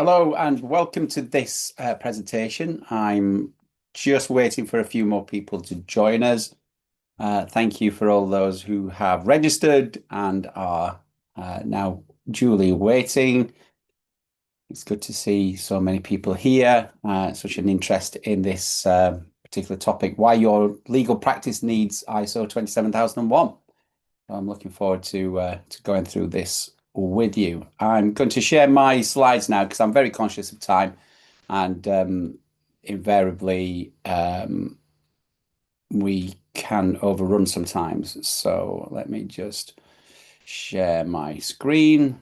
Hello and welcome to this presentation. I'm just waiting for a few more people to join us. Thank you for all those who have registered and are now duly waiting. It's good to see so many people here, such an interest in this particular topic, why your legal practice needs ISO 27001. I'm looking forward to going through this with you. I'm going to share my slides now because I'm very conscious of time and invariably we can overrun sometimes. So let me just share my screen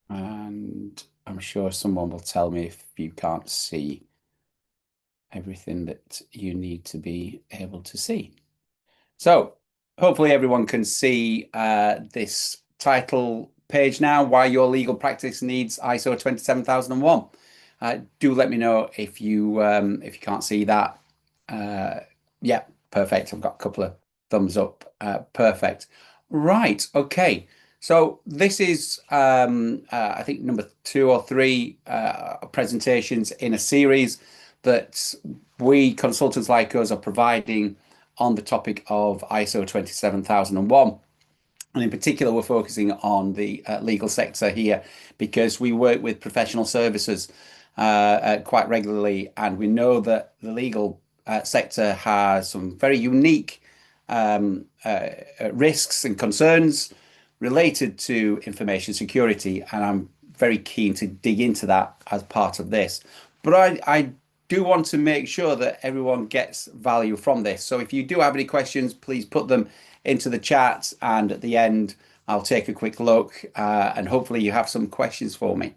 and I'm sure someone will tell me if you can't see everything that you need to be able to see. So hopefully everyone can see this title page now, Why Your Legal Practice Needs ISO 27001. Do let me know if you can't see that. Yeah, perfect. I've got a couple of thumbs up. Perfect. Right. Okay. So this is I think number 2 or 3 presentations in a series that we consultants like us are providing on the topic of ISO 27001. And in particular, we're focusing on the legal sector here because we work with professional services quite regularly. And we know that the legal sector has some very unique risks and concerns related to information security. And I'm very keen to dig into that as part of this. But I do want to make sure that everyone gets value from this. So if you do have any questions, please put them into the chat, and at the end I'll take a quick look and hopefully you have some questions for me.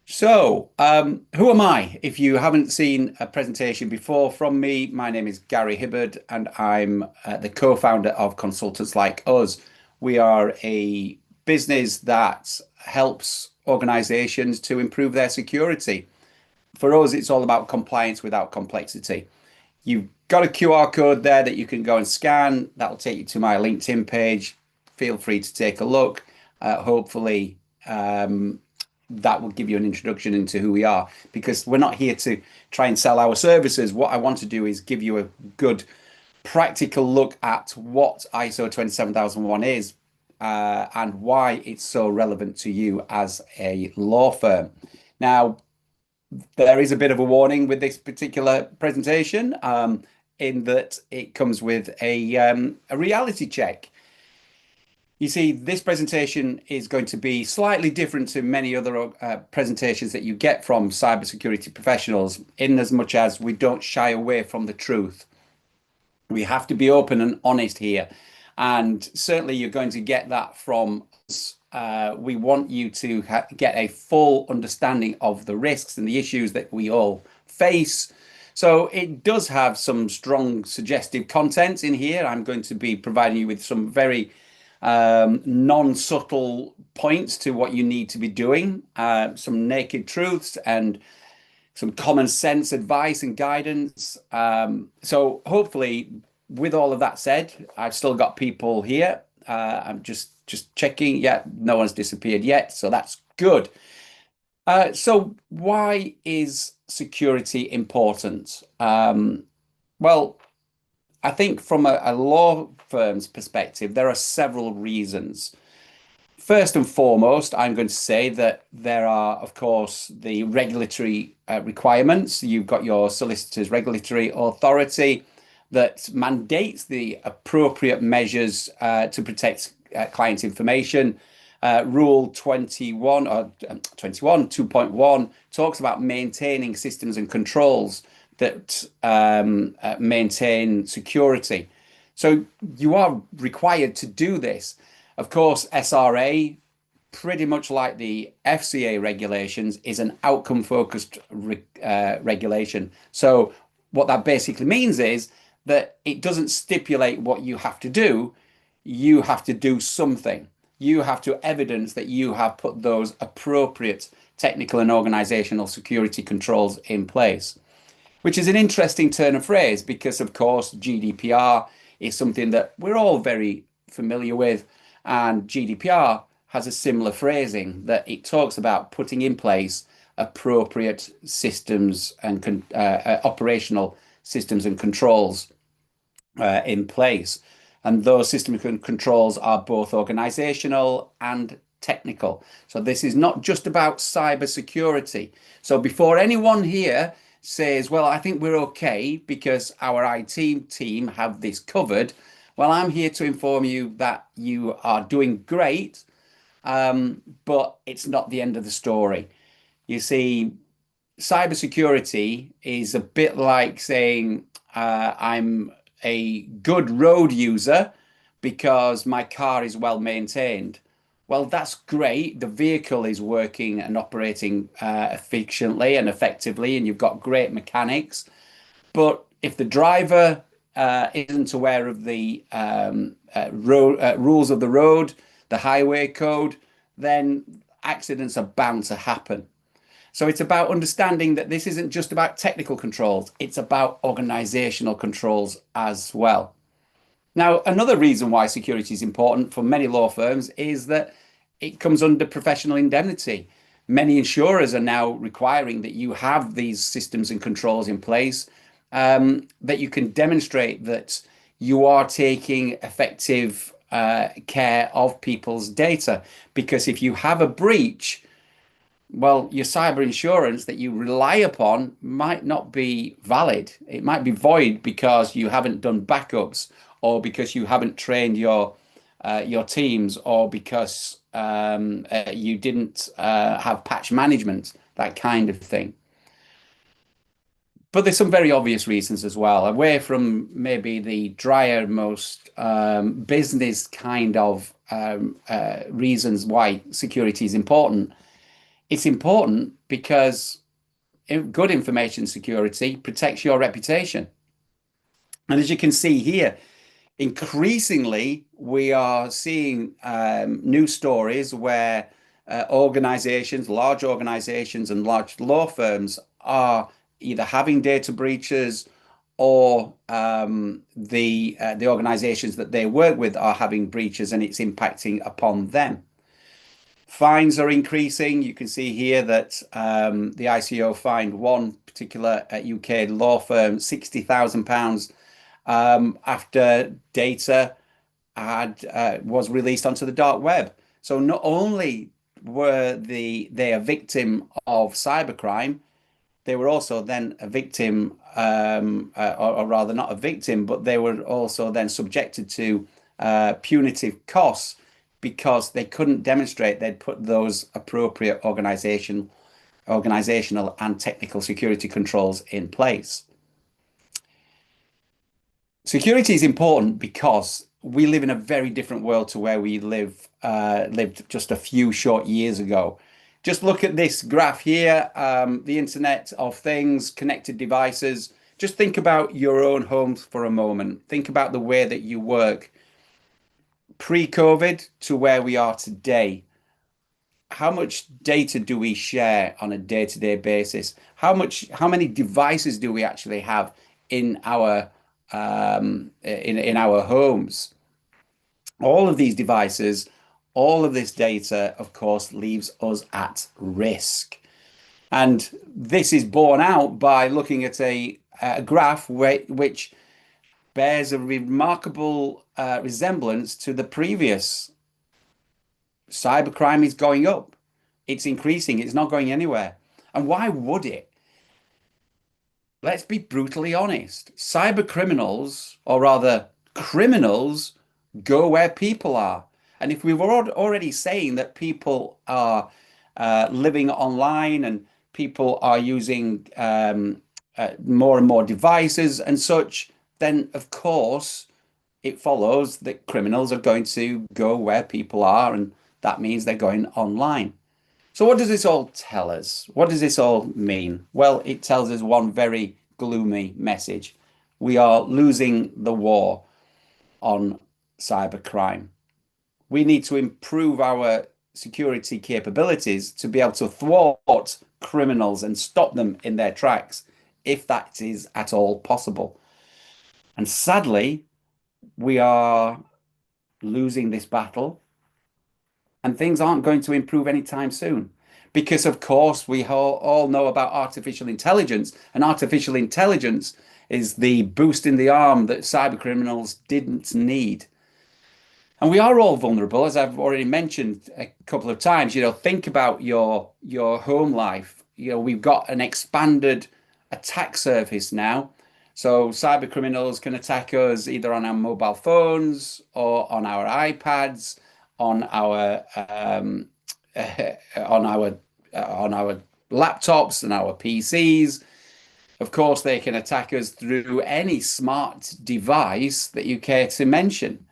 So who am I? If you haven't seen a presentation before from me, my name is Gary Hibbard and I'm the co-founder of Consultants Like Us. We are a business that helps organizations to improve their security. For us, it's all about compliance without complexity. You've got a QR code there that you can go and scan. That'll take you to my LinkedIn page. Feel free to take a look. Hopefully, that will give you an introduction into who we are, because we're not here to try and sell our services. What I want to do is give you a good practical look at what ISO 27001 is and why it's so relevant to you as a law firm. Now, there is a bit of a warning with this particular presentation in that it comes with a reality check. You see, this presentation is going to be slightly different to many other presentations that you get from cybersecurity professionals, in as much as we don't shy away from the truth. We have to be open and honest here. And certainly you're going to get that from us. We want you to get a full understanding of the risks and the issues that we all face. So it does have some strong suggestive content in here. I'm going to be providing you with some very non-subtle points to what you need to be doing, some naked truths and some common sense advice and guidance. So hopefully, with all of that said, I've still got people here. I'm just checking. Yeah, no one's disappeared yet, so that's good. So why is security important? Well, I think from a law firm's perspective, there are several reasons. First and foremost, I'm going to say that there are, of course, the regulatory requirements. You've got your solicitor's regulatory authority that mandates the appropriate measures to protect client information. Rule 21 or 21 2.1 talks about maintaining systems and controls that maintain security. So you are required to do this. Of course, SRA, pretty much like the FCA regulations, is an outcome-focused regulation. So what that basically means is that it doesn't stipulate what you have to do. You have to do something. You have to evidence that you have put those appropriate technical and organizational security controls in place, which is an interesting turn of phrase because, of course, GDPR is something that we're all very familiar with. And GDPR has a similar phrasing that it talks about putting in place appropriate systems and operational systems and controls in place. And those systems and controls are both organizational and technical. So this is not just about cybersecurity. So before anyone here says, well, I think we're okay because our IT team have this covered, well, I'm here to inform you that you are doing great, but it's not the end of the story. You see, cybersecurity is a bit like saying I'm a good road user because my car is well maintained. Well, that's great. The vehicle is working and operating efficiently and effectively, and you've got great mechanics. But if the driver isn't aware of the rules of the road, the highway code, then accidents are bound to happen. So it's about understanding that this isn't just about technical controls, it's about organizational controls as well. Now, another reason why security is important for many law firms is that it comes under professional indemnity. Many insurers are now requiring that you have these systems and controls in place, that you can demonstrate that you are taking effective care of people's data. Because if you have a breach, well, your cyber insurance that you rely upon might not be valid. It might be void because you haven't done backups, or because you haven't trained your teams, or because you didn't have patch management, that kind of thing. But there's some very obvious reasons as well, away from maybe the drier, most business kind of reasons why security is important. It's important because good information security protects your reputation. And as you can see here, increasingly we are seeing news stories where large organizations and large law firms are either having data breaches, or the organizations that they work with are having breaches, and it's impacting upon them. Fines are increasing. You can see here that the ICO fined one particular UK law firm £60,000 after data was released onto the dark web. So not only were they a victim of cybercrime, they were also then a victim, or rather not a victim, but they were also then subjected to punitive costs because they couldn't demonstrate they'd put those appropriate organizational and technical security controls in place. Security is important because we live in a very different world to where we lived just a few short years ago. Just look at this graph here, the Internet of Things, connected devices. Just think about your own homes for a moment. Think about the way that you work pre-COVID to where we are today. How much data do we share on a day-to-day basis? How many devices do we actually have in our in our homes? All of these devices, all of this data, of course, leaves us at risk. And this is borne out by looking at a graph which bears a remarkable resemblance to the previous. Cybercrime is going up. It's increasing. It's not going anywhere. And why would it? Let's be brutally honest. Cyber criminals, or rather criminals, go where people are. And if we were already saying that people are living online and people are using more and more devices and such, then of course it follows that criminals are going to go where people are, and that means they're going online. So what does this all tell us? What does this all mean? Well, it tells us one very gloomy message. We are losing the war on cybercrime. We need to improve our security capabilities to be able to thwart criminals and stop them in their tracks, if that is at all possible. And sadly, we are losing this battle and things aren't going to improve anytime soon. Because, of course, we all know about artificial intelligence, and artificial intelligence is the boost in the arm that cyber criminals didn't need. And we are all vulnerable, as I've already mentioned a couple of times. Think about your home life. We've got an expanded attack surface now. So cyber criminals can attack us either on our mobile phones or on our iPads, on our on our laptops and our PCs. Of course, they can attack us through any smart device that you care to mention.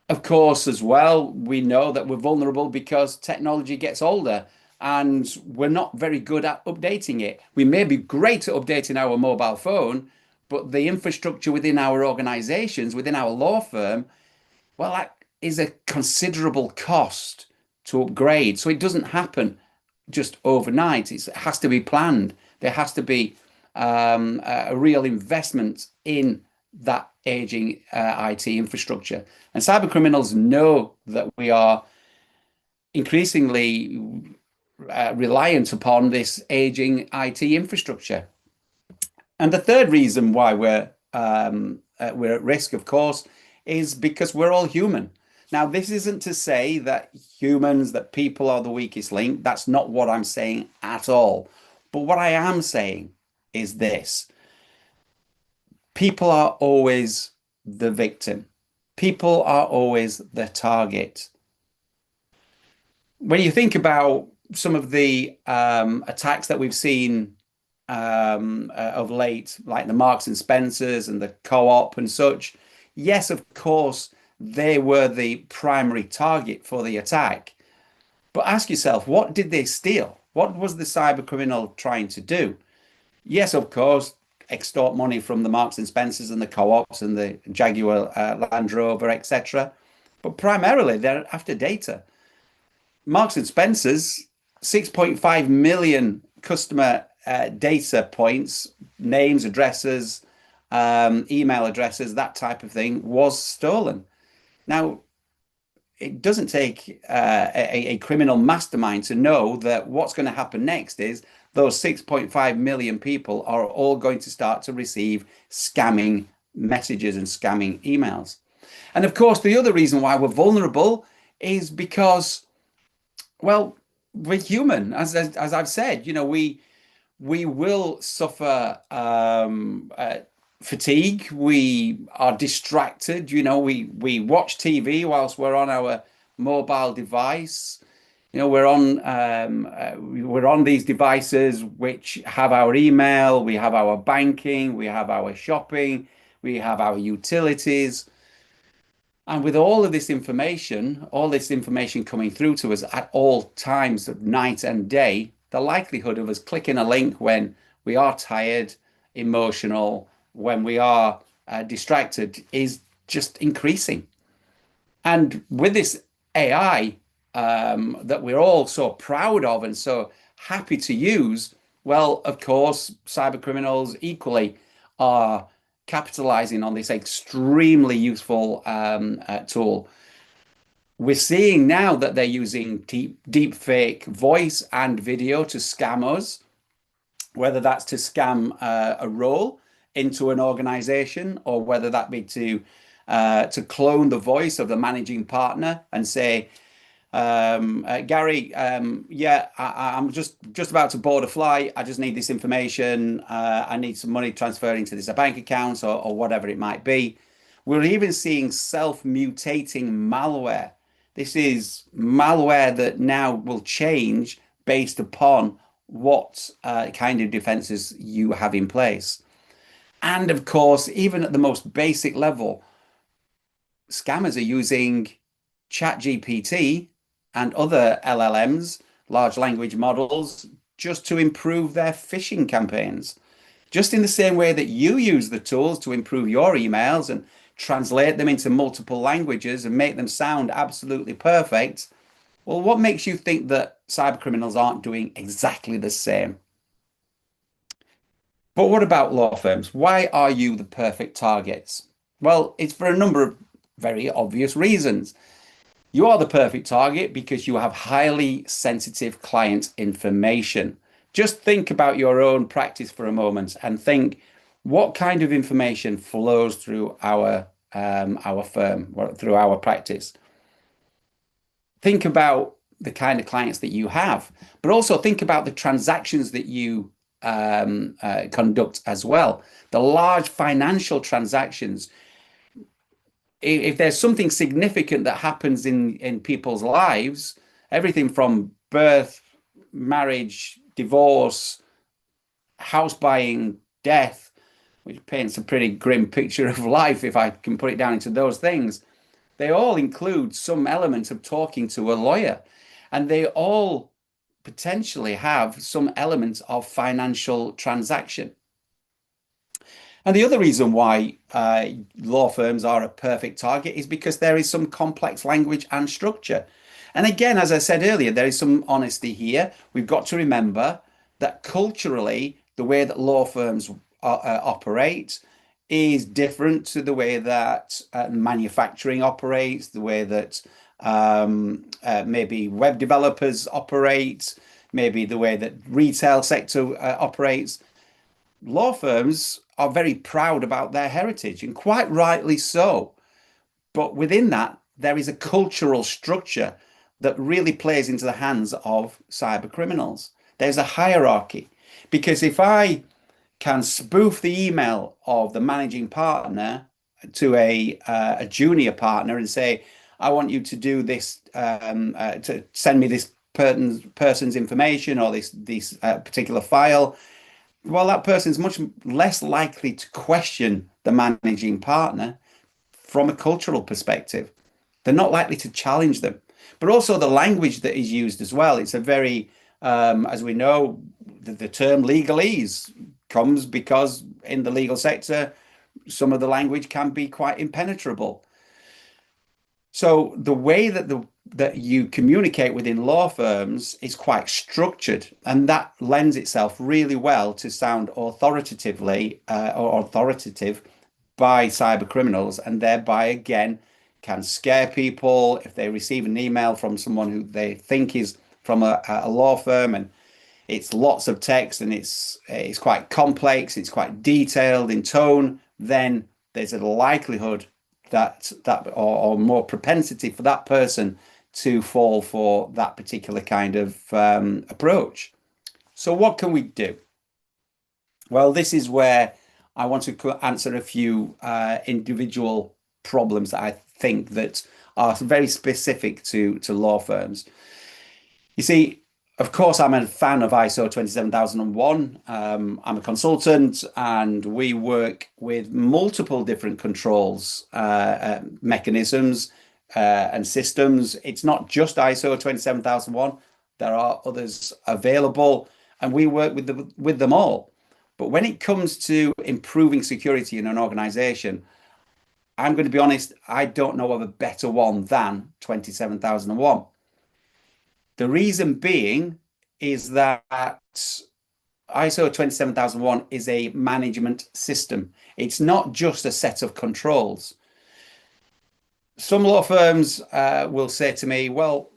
Of course, as well, we know that we're vulnerable because technology gets older and we're not very good at updating it. We may be great at updating our mobile phone, but the infrastructure within our organizations, within our law firm, well, that is a considerable cost to upgrade. So it doesn't happen just overnight. It has to be planned. There has to be a real investment in that aging IT infrastructure. And cyber criminals know that we are increasingly reliant upon this aging IT infrastructure. And the third reason why we're at risk, of course, is because we're all human. Now, this isn't to say that that people are the weakest link. That's not what I'm saying at all. But what I am saying is this: people are always the victim. People are always the target. When you think about some of the attacks that we've seen of late, like the Marks and Spencers and the Co-op and such, yes, of course, they were the primary target for the attack. But ask yourself, what did they steal? What was the cyber criminal trying to do? Yes, of course, extort money from the Marks and Spencers and the Co-ops and the Jaguar Land Rover, etc. But primarily, they're after data. Marks and Spencers, 6.5 million customer data points, names, addresses, email addresses, that type of thing, was stolen. Now, it doesn't take a criminal mastermind to know that what's going to happen next is those 6.5 million people are all going to start to receive scamming messages and scamming emails. And of course, the other reason why we're vulnerable is because, well, we're human. As I've said, we will suffer fatigue. We are distracted. We watch TV whilst we're on our mobile device. We're on these devices which have our email, we have our banking, we have our shopping, we have our utilities. And with all this information coming through to us at all times of night and day, the likelihood of us clicking a link when we are tired, emotional, when we are distracted is just increasing. And with this AI that we're all so proud of and so happy to use, well, of course, cyber criminals equally are capitalizing on this extremely useful tool. We're seeing now that they're using deep fake voice and video to scam us, whether that's to scam a role into an organization, or whether that be to clone the voice of the managing partner and say, Gary, yeah, I'm just about to board a flight. I just need this information. I need some money transferred into this bank account, or whatever it might be. We're even seeing self-mutating malware. This is malware that now will change based upon what kind of defenses you have in place. And of course, even at the most basic level, scammers are using ChatGPT and other LLMs, large language models, just to improve their phishing campaigns. Just in the same way that you use the tools to improve your emails and translate them into multiple languages and make them sound absolutely perfect, well, what makes you think that cyber criminals aren't doing exactly the same? But what about law firms? Why are you the perfect targets? Well, it's for a number of very obvious reasons. You are the perfect target because you have highly sensitive client information. Just think about your own practice for a moment and think what kind of information flows through our firm, through our practice. Think about the kind of clients that you have, but also think about the transactions that you conduct as well. The large financial transactions. If there's something significant that happens in people's lives, everything from birth, marriage, divorce, house buying, death, which paints a pretty grim picture of life if I can put it down into those things, they all include some element of talking to a lawyer, and they all potentially have some element of financial transaction. And the other reason why law firms are a perfect target is because there is some complex language and structure. And again, as I said earlier, there is some honesty here. We've got to remember that culturally, the way that law firms operate is different to the way that manufacturing operates, the way that maybe web developers operate, maybe the way that retail sector operates. Law firms are very proud about their heritage, and quite rightly so. But within that, there is a cultural structure that really plays into the hands of cyber criminals. There's a hierarchy. Because if I can spoof the email of the managing partner to a junior partner and say, I want you to do this, to send me this person's information or this particular file, well, that person's much less likely to question the managing partner from a cultural perspective. They're not likely to challenge them. But also the language that is used as well. It's a very, as we know, the term legalese comes because in the legal sector, some of the language can be quite impenetrable. So the way that you communicate within law firms is quite structured, and that lends itself really well to sound authoritatively or authoritative by cyber criminals, and thereby again can scare people if they receive an email from someone who they think is from a law firm, and it's lots of text and it's quite complex, it's quite detailed in tone, then there's a likelihood or more propensity for that person to fall for that particular kind of approach. So what can we do? Well, this is where I want to answer a few individual problems that I think that are very specific to law firms. You see, of course, I'm a fan of ISO 27001. I'm a consultant, and we work with multiple different controls mechanisms and systems. It's not just ISO 27001. There are others available, and we work with them all. But when it comes to improving security in an organization, I'm going to be honest, I don't know of a better one than 27001. The reason being is that ISO 27001 is a management system. It's not just a set of controls. Some law firms will say to me, well,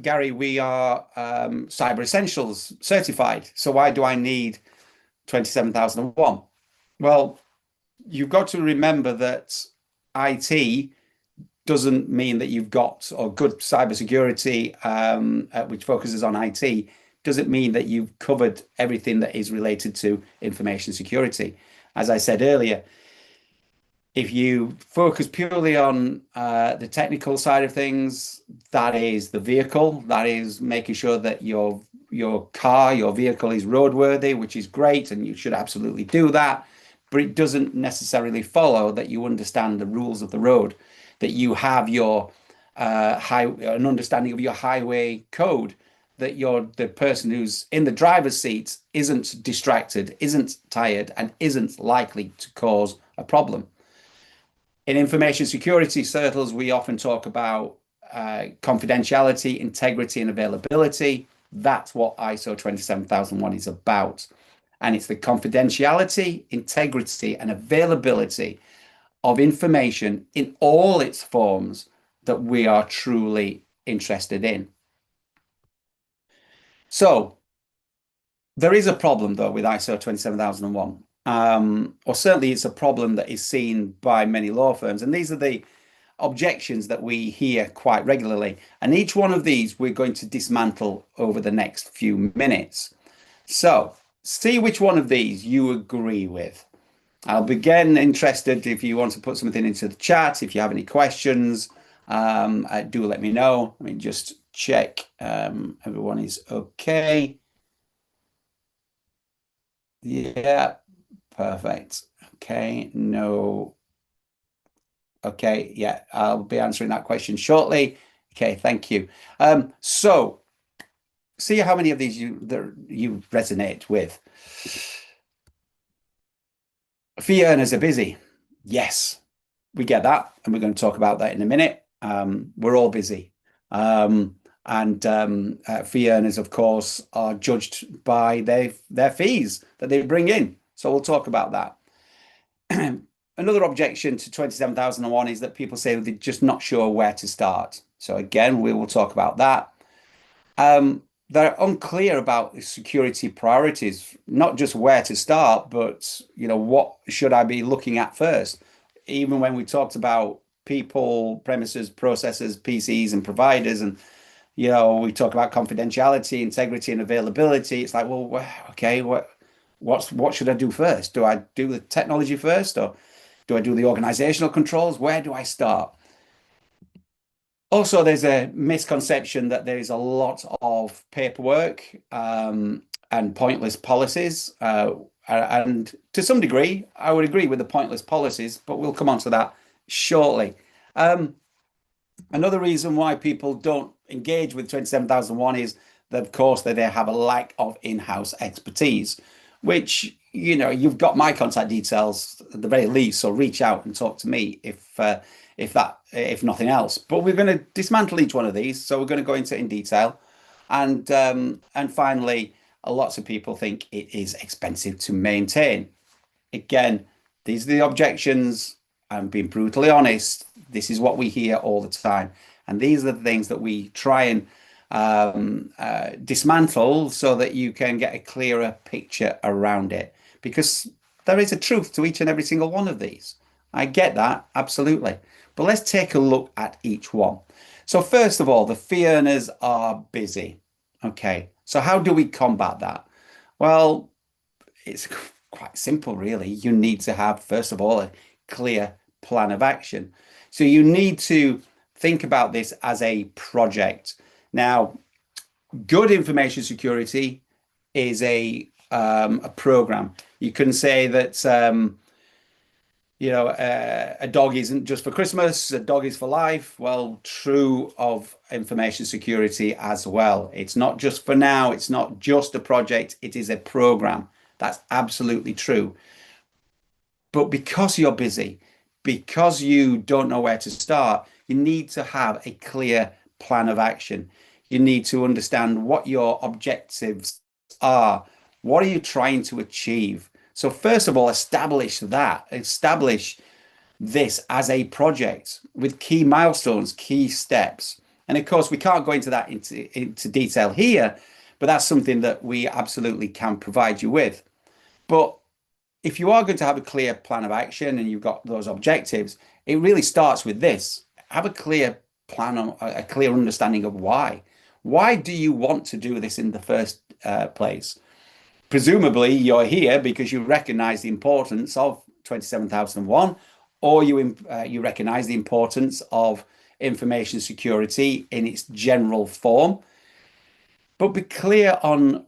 Gary, we are Cyber Essentials certified, so why do I need 27001? Well, you've got to remember that IT doesn't mean that you've got or good cybersecurity, which focuses on IT, doesn't mean that you've covered everything that is related to information security. As I said earlier, if you focus purely on the technical side of things, that is the vehicle, that is making sure that your vehicle is roadworthy, which is great, and you should absolutely do that. But it doesn't necessarily follow that you understand the rules of the road, that you have an understanding of your highway code, that the person who's in the driver's seat isn't distracted, isn't tired, and isn't likely to cause a problem. In information security circles, we often talk about confidentiality, integrity, and availability. That's what ISO 27001 is about. And it's the confidentiality, integrity, and availability of information in all its forms that we are truly interested in. So there is a problem though with ISO 27001. Or certainly it's a problem that is seen by many law firms. And these are the objections that we hear quite regularly. And each one of these we're going to dismantle over the next few minutes. So see which one of these you agree with. I'll begin interested if you want to put something into the chat. If you have any questions, do let me know. Let me just check everyone is okay. Yeah, perfect. Okay, no. Okay, yeah, I'll be answering that question shortly. Okay, thank you. So see how many of these you resonate with. Fee earners are busy. Yes, we get that, and we're going to talk about that in a minute. We're all busy. Fee earners, of course, are judged by their fees that they bring in. So we'll talk about that. Another objection to 27001 is that people say they're just not sure where to start. So again, we will talk about that. They're unclear about security priorities, not just where to start, but what should I be looking at first? Even when we talked about people, premises, processors, PCs, and providers, and we talk about confidentiality, integrity, and availability. It's like, well, okay, what should I do first? Do I do the technology first, or do I do the organizational controls? Where do I start? Also, there's a misconception that there is a lot of paperwork and pointless policies. And to some degree, I would agree with the pointless policies, but we'll come on to that shortly. Another reason why people don't engage with 27001 is that, of course, that they have a lack of in-house expertise, which, you've got my contact details at the very least, so reach out and talk to me if nothing else. But we're going to dismantle each one of these, so we're going to go into it in detail. And finally, lots of people think it is expensive to maintain. Again, these are the objections. I'm being brutally honest. This is what we hear all the time. And these are the things that we try and dismantle so that you can get a clearer picture around it. Because there is a truth to each and every single one of these. I get that, absolutely. But let's take a look at each one. So first of all, the fee earners are busy. Okay, so how do we combat that? Well, it's quite simple, really. You need to have, first of all, a clear plan of action. So you need to think about this as a project. Now, good information security is a program. You can say that a dog isn't just for Christmas, a dog is for life. Well, true of information security as well. It's not just for now, it's not just a project, it is a program. That's absolutely true. But because you're busy, because you don't know where to start, you need to have a clear plan of action. You need to understand what your objectives are. What are you trying to achieve? So first of all, establish this as a project with key milestones, key steps. And of course, we can't go into that into detail here, but that's something that we absolutely can provide you with. But if you are going to have a clear plan of action and you've got those objectives, it really starts with this. Have a clear plan, a clear understanding of why. Why do you want to do this in the first place? Presumably, you're here because you recognize the importance of 27001, or you recognize the importance of information security in its general form. But be clear on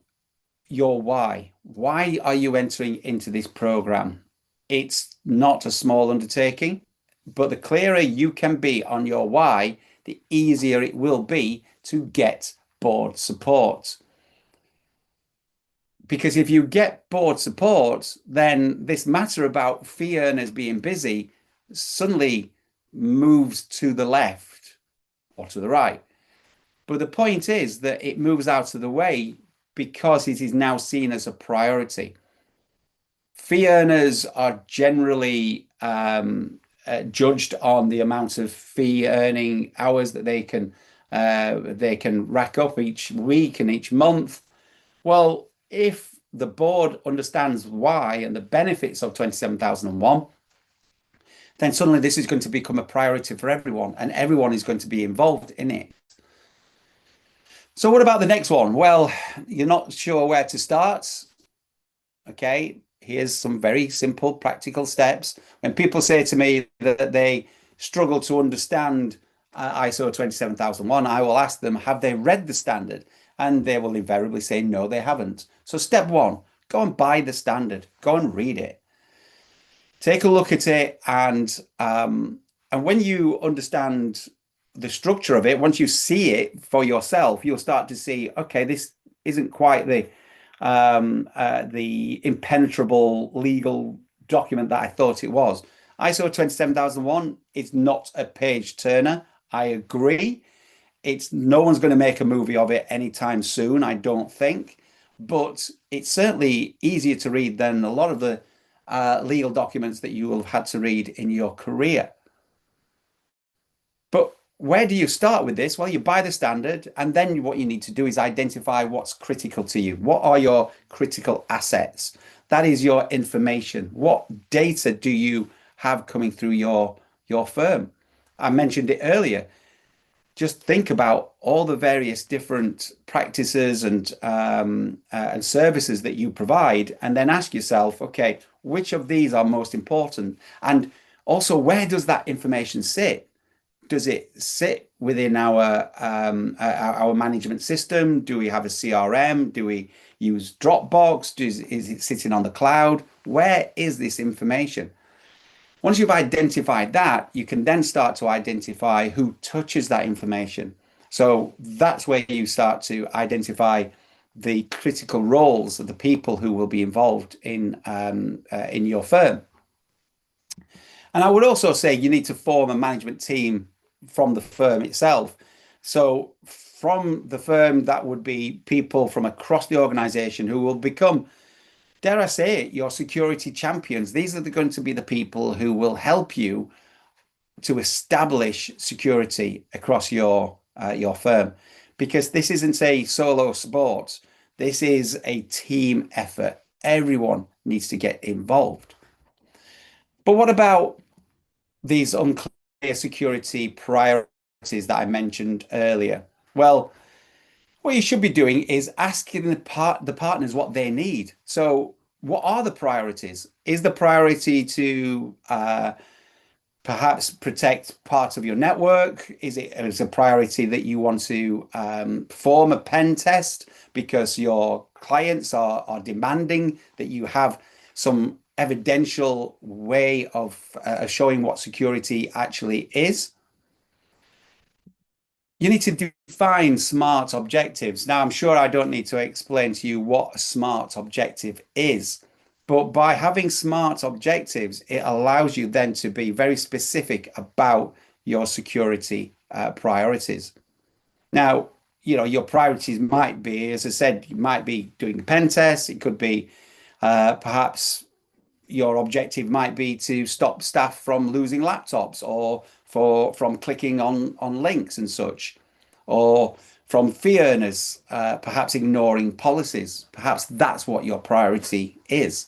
your why. Why are you entering into this program? It's not a small undertaking, but the clearer you can be on your why, the easier it will be to get board support. Because if you get board support, then this matter about fee earners being busy suddenly moves to the left or to the right. But the point is that it moves out of the way because it is now seen as a priority. Fee earners are generally judged on the amount of fee earning hours that they can rack up each week and each month. Well, if the board understands why and the benefits of 27001, then suddenly this is going to become a priority for everyone, and everyone is going to be involved in it. So what about the next one? Well, you're not sure where to start. Okay, here's some very simple practical steps. When people say to me that they struggle to understand ISO 27001, I will ask them, have they read the standard? And they will invariably say, no, they haven't. So step one, go and buy the standard, go and read it. Take a look at it, and when you understand the structure of it, once you see it for yourself, you'll start to see, okay, this isn't quite the impenetrable legal document that I thought it was. ISO 27001 is not a page turner. I agree. No one's going to make a movie of it anytime soon, I don't think, but it's certainly easier to read than a lot of the legal documents that you will have had to read in your career. But where do you start with this? Well, you buy the standard, and then what you need to do is identify what's critical to you. What are your critical assets? That is your information. What data do you have coming through your firm? I mentioned it earlier. Just think about all the various different practices and services that you provide, and then ask yourself, okay, which of these are most important? And also, where does that information sit? Does it sit within our management system? Do we have a CRM? Do we use Dropbox? Is it sitting on the cloud? Where is this information? Once you've identified that, you can then start to identify who touches that information. So that's where you start to identify the critical roles of the people who will be involved in your firm. And I would also say you need to form a management team from the firm itself. So from the firm, that would be people from across the organization who will become, dare I say it, your security champions. These are going to be the people who will help you to establish security across your firm, because this isn't a solo sport. This is a team effort. Everyone needs to get involved. But what about these unclear security priorities that I mentioned earlier? Well, what you should be doing is asking the partners what they need. So what are the priorities? Is the priority to perhaps protect part of your network? Is it a priority that you want to perform a pen test because your clients are demanding that you have some evidential way of showing what security actually is? You need to define SMART objectives. Now, I'm sure I don't need to explain to you what a SMART objective is, but by having SMART objectives, it allows you then to be very specific about your security priorities. Now, your priorities might be, as I said, you might be doing pen tests. It could be perhaps your objective might be to stop staff from losing laptops, or from clicking on links and such, or from fee earners perhaps ignoring policies. Perhaps that's what your priority is.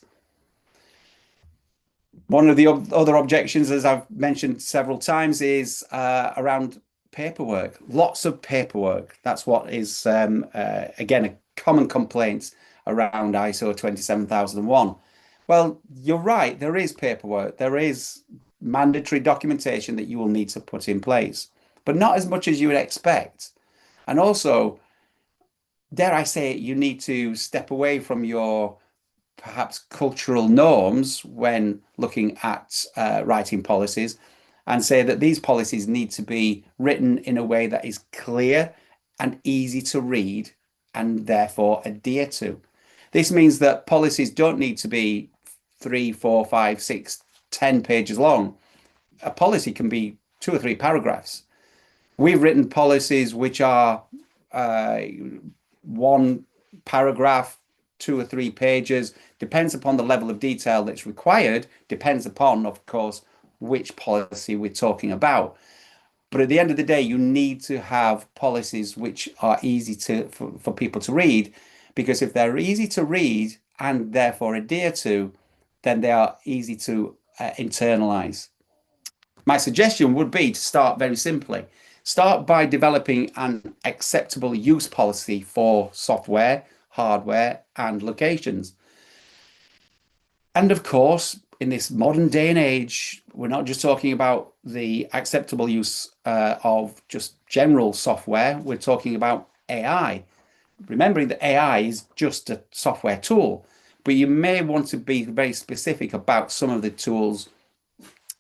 One of the other objections, as I've mentioned several times, is around paperwork. Lots of paperwork. That's what is, again, a common complaint around ISO 27001. Well, you're right. There is paperwork. There is mandatory documentation that you will need to put in place, but not as much as you would expect. And also, dare I say it, you need to step away from your perhaps cultural norms when looking at writing policies, and say that these policies need to be written in a way that is clear and easy to read and therefore adhere to. This means that policies don't need to be 3, 4, 5, 6, 10 pages long. A policy can be 2 or 3 paragraphs. We've written policies which are 1 paragraph, 2 or 3 pages, depends upon the level of detail that's required, depends upon, of course, which policy we're talking about. But at the end of the day, you need to have policies which are easy for people to read, because if they're easy to read and therefore adhere to, then they are easy to internalize. My suggestion would be to start very simply. Start by developing an acceptable use policy for software, hardware, and locations. And of course, in this modern day and age, we're not just talking about the acceptable use of just general software, we're talking about AI. Remembering that AI is just a software tool, but you may want to be very specific about some of the tools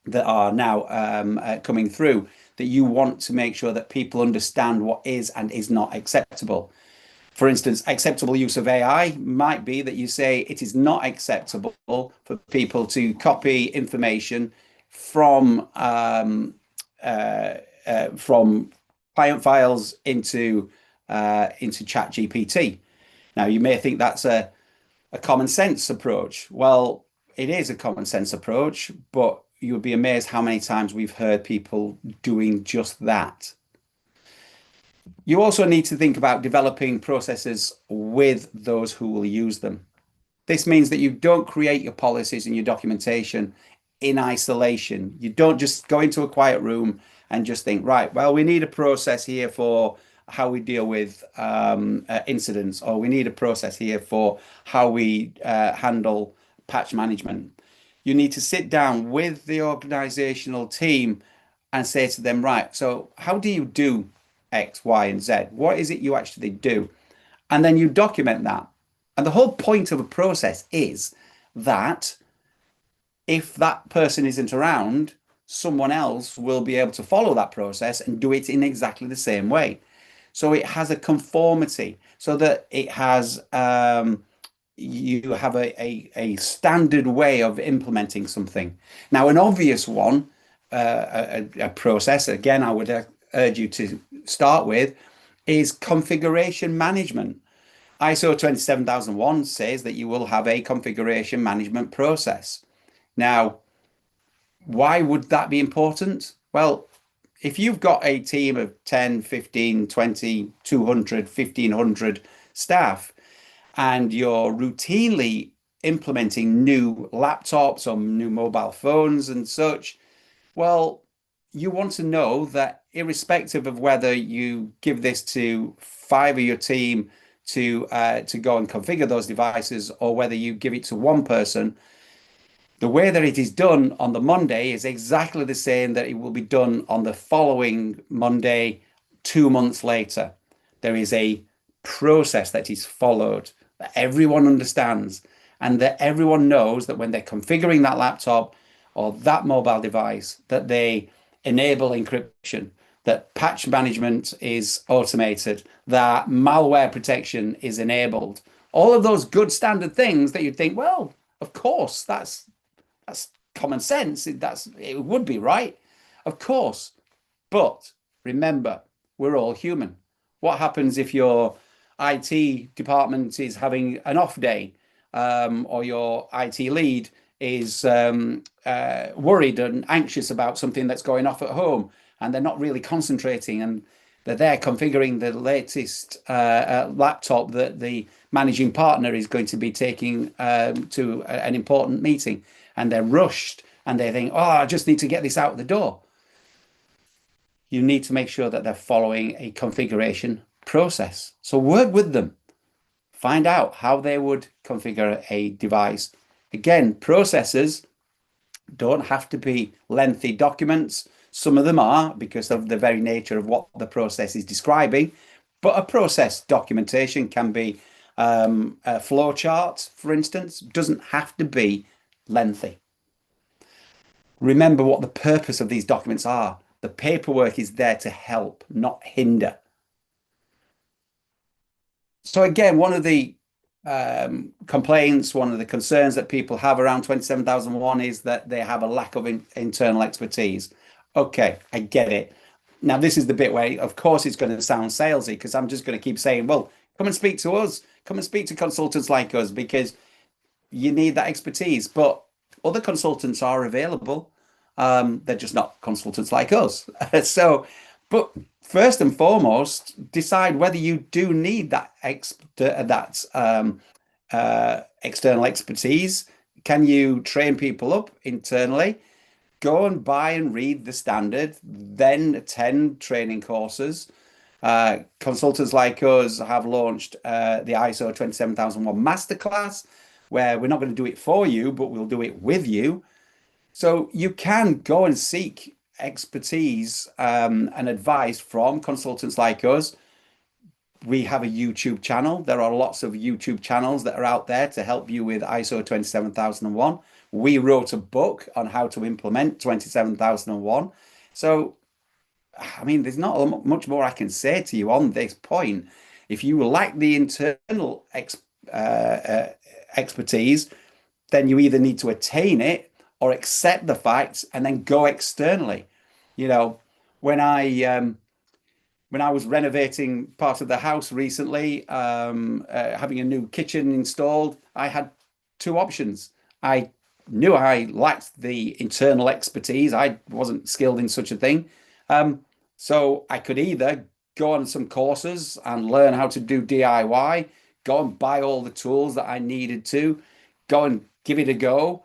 that are now coming through, that you want to make sure that people understand what is and is not acceptable. For instance, acceptable use of AI might be that you say it is not acceptable for people to copy information from client files into ChatGPT. Now, you may think that's a common sense approach. Well, it is a common sense approach, but you would be amazed how many times we've heard people doing just that. You also need to think about developing processes with those who will use them. This means that you don't create your policies and your documentation in isolation. You don't just go into a quiet room and just think, right, well, we need a process here for how we deal with incidents, or we need a process here for how we handle patch management. You need to sit down with the organizational team and say to them, right, so how do you do X, Y, and Z? What is it you actually do? And then you document that. And the whole point of a process is that if that person isn't around, someone else will be able to follow that process and do it in exactly the same way. So it has a conformity, so that it has you have a standard way of implementing something. Now, an obvious one, a process, again, I would urge you to start with, is configuration management. ISO 27001 says that you will have a configuration management process. Now, why would that be important? Well, if you've got a team of 10, 15, 20, 200, 1,500 staff, and you're routinely implementing new laptops or new mobile phones and such, well, you want to know that irrespective of whether you give this to 5 of your team to go and configure those devices, or whether you give it to one person, the way that it is done on the Monday is exactly the same that it will be done on the following Monday, 2 months later. There is a process that is followed, that everyone understands, and that everyone knows that when they're configuring that laptop or that mobile device, that they enable encryption, that patch management is automated, that malware protection is enabled. All of those good standard things that you'd think, well, of course, that's common sense. It would be right, of course. But remember, we're all human. What happens if your IT department is having an off day, or your IT lead is worried and anxious about something that's going off at home, and they're not really concentrating, and they're there configuring the latest laptop that the managing partner is going to be taking to an important meeting, and they're rushed and they think, oh, I just need to get this out the door. You need to make sure that they're following a configuration process. So work with them. Find out how they would configure a device. Again, processes don't have to be lengthy documents. Some of them are, because of the very nature of what the process is describing. But a process documentation can be a flow chart, for instance. Doesn't have to be lengthy. Remember what the purpose of these documents are. The paperwork is there to help, not hinder. So again, one of the complaints, one of the concerns that people have around 27001 is that they have a lack of internal expertise. Okay, I get it. Now, this is the bit where, of course, it's going to sound salesy, because I'm just going to keep saying, well, come and speak to us. Come and speak to consultants like us, because you need that expertise. But other consultants are available. They're just not consultants like us. So, but first and foremost, decide whether you do need that external expertise. Can you train people up internally? Go and buy and read the standard, then attend training courses. Consultants like us have launched the ISO 27001 Masterclass, where we're not going to do it for you, but we'll do it with you. So you can go and seek expertise and advice from consultants like us. We have a YouTube channel. There are lots of YouTube channels that are out there to help you with ISO 27001. We wrote a book on how to implement 27001. So, I mean, there's not much more I can say to you on this point. If you lack the internal uh, uh, expertise, then you either need to attain it or accept the facts and then go externally. You know, when I was renovating part of the house recently, having a new kitchen installed, I had two options. I knew I lacked the internal expertise. I wasn't skilled in such a thing. So I could either go on some courses and learn how to do DIY, go and buy all the tools that I needed to, go and give it a go.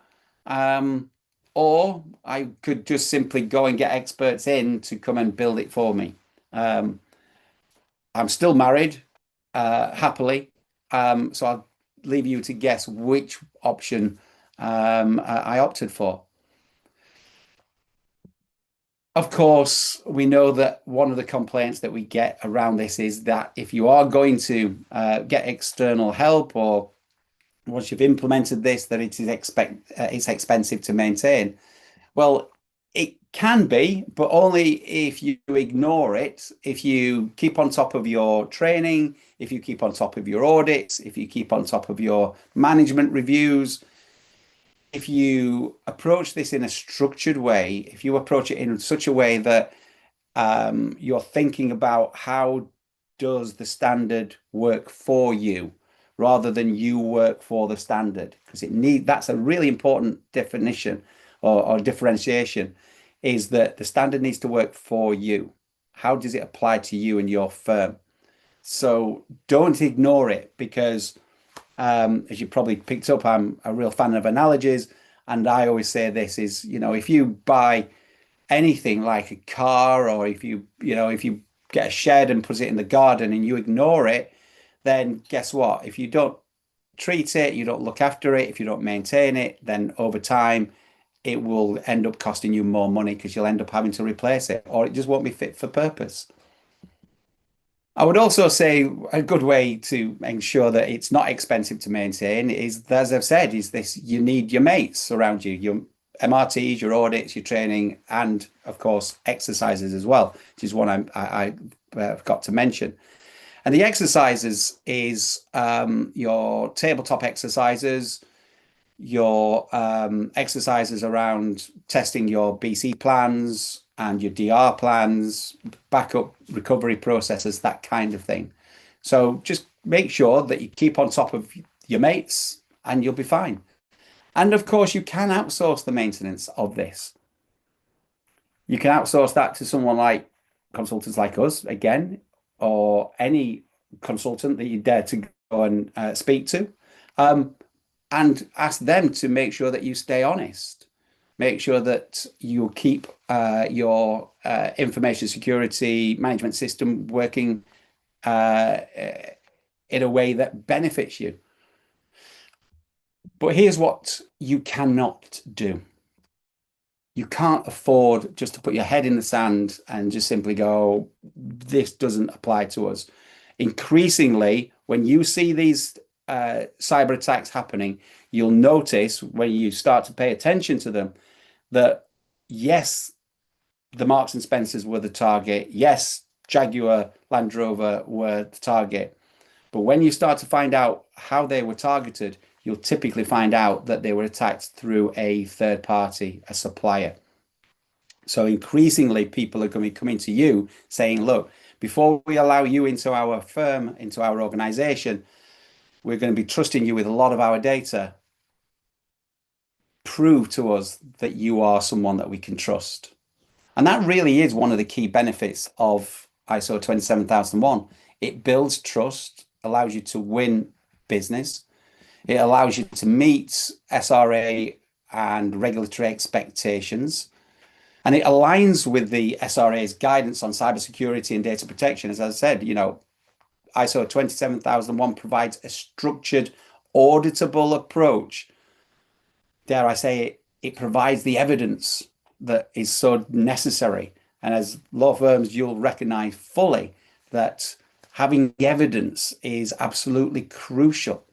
Or I could just simply go and get experts in to come and build it for me. Um, I'm still married, happily. So I'll leave you to guess which option I opted for. Of course, we know that one of the complaints that we get around this is that if you are going to get external help, or once you've implemented this, that it's expensive to maintain. Well, it can be, but only if you ignore it. If you keep on top of your training, if you keep on top of your audits, if you keep on top of your management reviews, if you approach this in a structured way, if you approach it in such a way that you're thinking about how does the standard work for you rather than you work for the standard, because that's a really important definition or differentiation, is that the standard needs to work for you. How does it apply to you and your firm? So don't ignore it, because as you probably picked up, I'm a real fan of analogies. And I always say this is, if you buy anything like a car, or if you get a shed and put it in the garden and you ignore it, then guess what? If you don't treat it, you don't look after it, if you don't maintain it, then over time it will end up costing you more money because you'll end up having to replace it, or it just won't be fit for purpose. I would also say a good way to ensure that it's not expensive to maintain is, as I've said, is this: you need your mates around you, your MRTs, your audits, your training, and of course exercises as well, which is one I forgot to mention. And the exercises is your tabletop exercises, your exercises around testing your BC plans and your DR plans, backup recovery processes, that kind of thing. So just make sure that you keep on top of your mates and you'll be fine. And of course, you can outsource the maintenance of this. You can outsource that to someone like consultants like us, again, or any consultant that you dare to go and speak to, and ask them to make sure that you stay honest. Make sure that you keep your information security management system working in a way that benefits you. But here's what you cannot do. You can't afford just to put your head in the sand and just simply go, this doesn't apply to us. Increasingly, when you see these cyber attacks happening, you'll notice when you start to pay attention to them that, yes, the Marks and Spencers were the target. Yes, Jaguar Land Rover were the target. But when you start to find out how they were targeted, you'll typically find out that they were attacked through a third party, a supplier. So increasingly, people are going to be coming to you saying, look, before we allow you into our firm, into our organization, we're going to be trusting you with a lot of our data. prove to us that you are someone that we can trust. And that really is one of the key benefits of ISO 27001. It builds trust, allows you to win business. It allows you to meet SRA and regulatory expectations. And it aligns with the SRA's guidance on cybersecurity and data protection. As I said, ISO 27001 provides a structured, auditable approach. Dare I say it, it provides the evidence that is so necessary. And as law firms, you'll recognize fully that having evidence is absolutely crucial.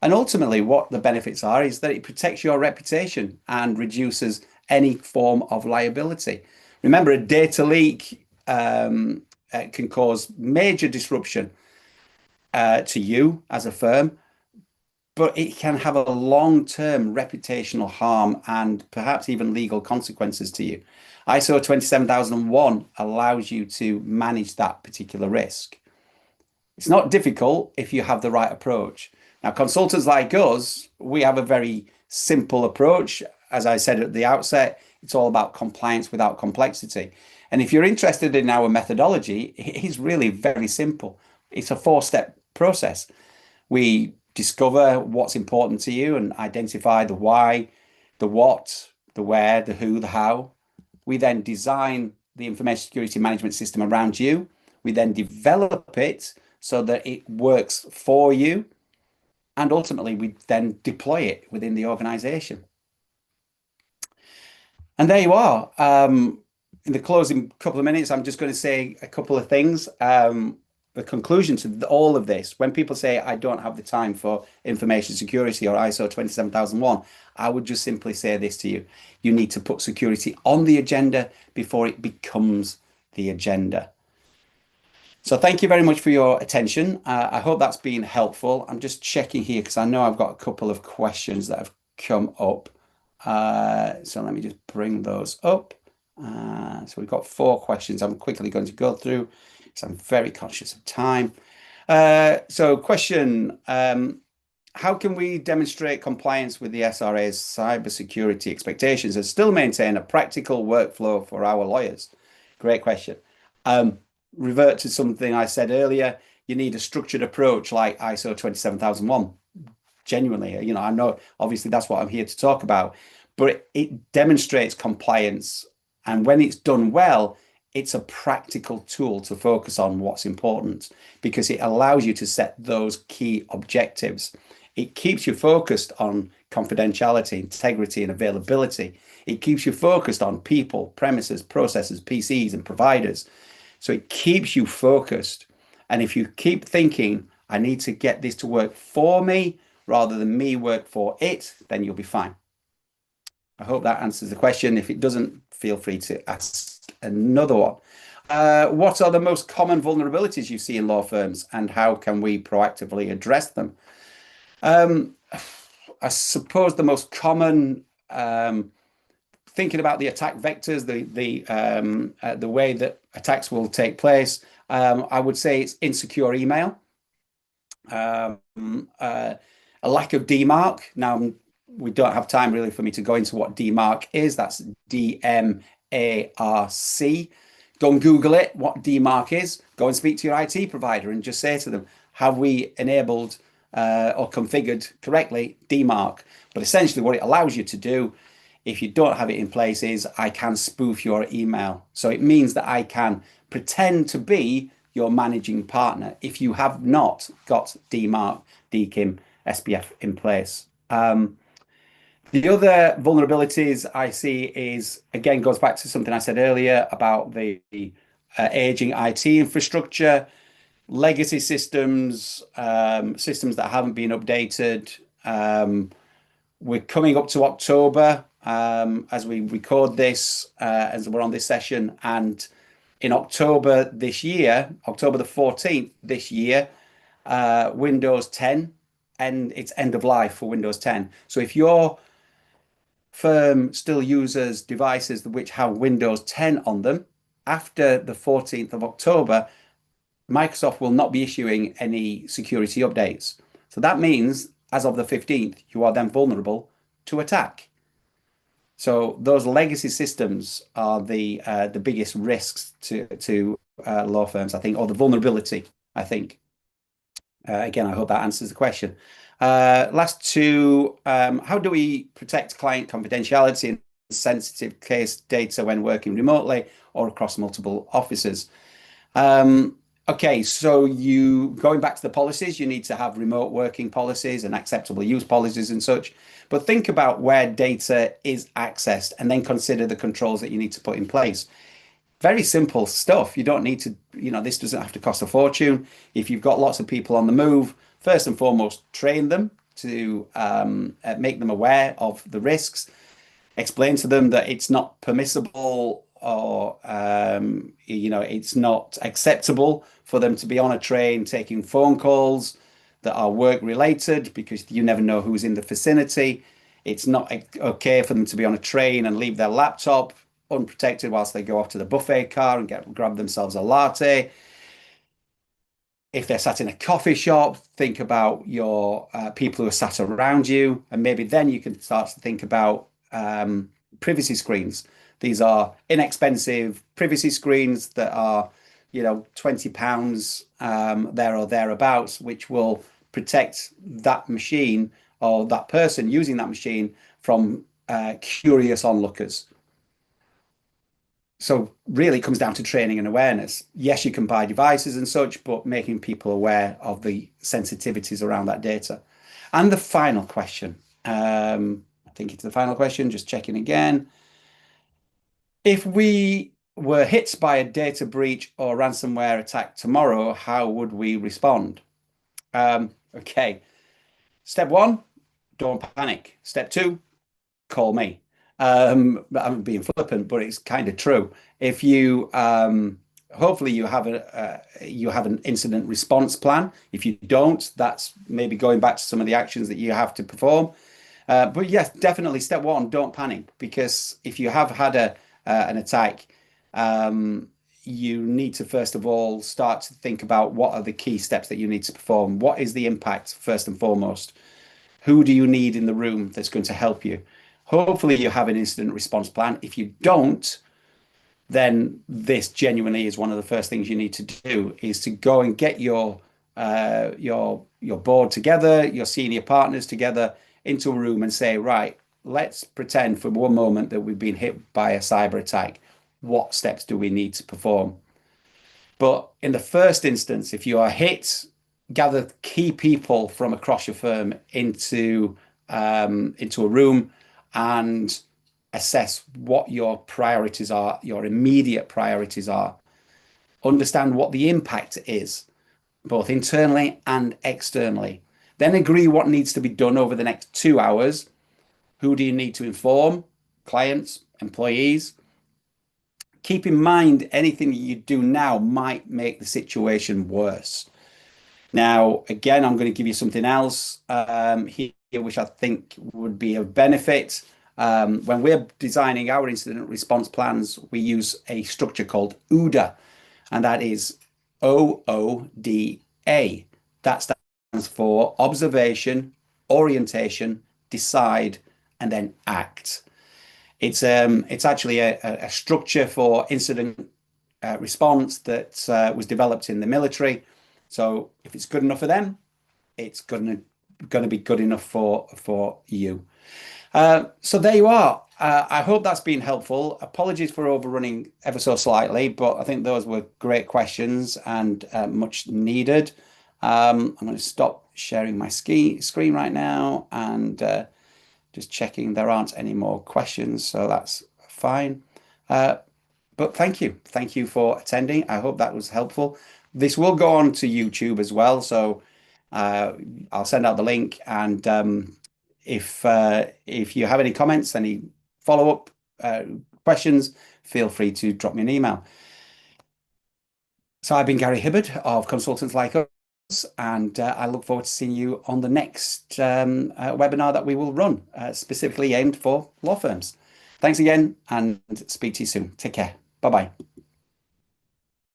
And ultimately, what the benefits are is that it protects your reputation and reduces any form of liability. Remember, a data leak can cause major disruption to you as a firm, but it can have a long-term reputational harm and perhaps even legal consequences to you. ISO 27001 allows you to manage that particular risk. It's not difficult if you have the right approach. Now, consultants like us, we have a very simple approach. As I said at the outset, it's all about compliance without complexity. And if you're interested in our methodology, it is really very simple. It's a four-step process. We discover what's important to you and identify the why, the what, the where, the who, the how. We then design the information security management system around you. We then develop it so that it works for you. And ultimately, we then deploy it within the organization. And there you are. In the closing couple of minutes, I'm just going to say a couple of things. The conclusion to all of this, when people say, I don't have the time for information security or ISO 27001, I would just simply say this to you. You need to put security on the agenda before it becomes the agenda. So thank you very much for your attention. I hope that's been helpful. I'm just checking here because I know I've got a couple of questions that have come up. So let me just bring those up. So we've got 4 questions I'm quickly going to go through because I'm very conscious of time. So question, how can we demonstrate compliance with the SRA's cybersecurity expectations and still maintain a practical workflow for our lawyers? Great question. Revert to something I said earlier, you need a structured approach like ISO 27001. Genuinely, I know obviously that's what I'm here to talk about, but it demonstrates compliance. And when it's done well, it's a practical tool to focus on what's important because it allows you to set those key objectives. It keeps you focused on confidentiality, integrity, and availability. It keeps you focused on people, premises, processes, PCs, and providers. So it keeps you focused. And if you keep thinking, I need to get this to work for me rather than me work for it, then you'll be fine. I hope that answers the question. If it doesn't, feel free to ask another one. What are the most common vulnerabilities you see in law firms and how can we proactively address them? I suppose the most common, thinking about the attack vectors, the way that attacks will take place, I would say it's insecure email, a lack of DMARC. Now, we don't have time really for me to go into what DMARC is. That's DMARC. Go and Google it, what DMARC is. Go and speak to your IT provider and just say to them, have we enabled or configured correctly DMARC? But essentially what it allows you to do, if you don't have it in place, is I can spoof your email. So it means that I can pretend to be your managing partner if you have not got DMARC, DKIM, SPF in place. The other vulnerabilities I see is, again, goes back to something I said earlier about the aging IT infrastructure, legacy systems, systems that haven't been updated. We're coming up to October as we record this, as we're on this session. And in October this year, October the 14th this year, Windows 10, and it's end of life for Windows 10. So if your firm still uses devices which have Windows 10 on them, after the 14th of October, Microsoft will not be issuing any security updates. So that means as of the 15th, you are then vulnerable to attack. So those legacy systems are the biggest risks to law firms, I think, or the vulnerability, I think. Again, I hope that answers the question. Last two, how do we protect client confidentiality and sensitive case data when working remotely or across multiple offices? Okay, so you going back to the policies, you need to have remote working policies and acceptable use policies and such. But think about where data is accessed and then consider the controls that you need to put in place. Very simple stuff. You don't need to, this doesn't have to cost a fortune. If you've got lots of people on the move, first and foremost, train them to make them aware of the risks, explain to them that it's not permissible or it's not acceptable for them to be on a train taking phone calls that are work related because you never know who's in the vicinity. It's not okay for them to be on a train and leave their laptop unprotected whilst they go off to the buffet car and grab themselves a latte. If they're sat in a coffee shop, think about your people who are sat around you, and maybe then you can start to think about privacy screens. These are inexpensive privacy screens that are, £20 there or thereabouts, which will protect that machine or that person using that machine from curious onlookers. So really it comes down to training and awareness. Yes, you can buy devices and such, but making people aware of the sensitivities around that data. And the final question, I think it's the final question, just checking again. If we were hit by a data breach or ransomware attack tomorrow, how would we respond? Okay. Step one, don't panic. Step two, call me. I'm being flippant, but it's kind of true. If you hopefully you have an incident response plan. If you don't, that's maybe going back to some of the actions that you have to perform. But yes, definitely step one, don't panic, because if you have had an attack, you need to first of all start to think about what are the key steps that you need to perform. What is the impact first and foremost? Who do you need in the room that's going to help you? Hopefully you have an incident response plan. If you don't, then this genuinely is one of the first things you need to do, is to go and get your board together, your senior partners together into a room and say, right, let's pretend for one moment that we've been hit by a cyber attack. What steps do we need to perform? But in the first instance, if you are hit, gather key people from across your firm into a room and assess what your priorities are, your immediate priorities are. Understand what the impact is, both internally and externally. Then agree what needs to be done over the next 2 hours. Who do you need to inform? Clients, employees. Keep in mind, anything that you do now might make the situation worse. Now, again, I'm going to give you something else here, which I think would be of benefit. When we're designing our incident response plans, we use a structure called OODA, and that is OODA. That stands for observation, orientation, decide, and then act. It's actually a structure for incident response that was developed in the military. So if it's good enough for them, it's going to be good enough for you. So there you are. I hope that's been helpful. Apologies for overrunning ever so slightly, but I think those were great questions and much needed. I'm going to stop sharing my screen right now and just checking there aren't any more questions, so that's fine. But thank you. Thank you for attending. I hope that was helpful. This will go on to YouTube as well, so I'll send out the link. And if you have any comments, any follow-up questions, feel free to drop me an email. So I've been Gary Hibbard of Consultants Like Us, and I look forward to seeing you on the next webinar that we will run, specifically aimed for law firms. Thanks again, and speak to you soon. Take care. Bye-bye.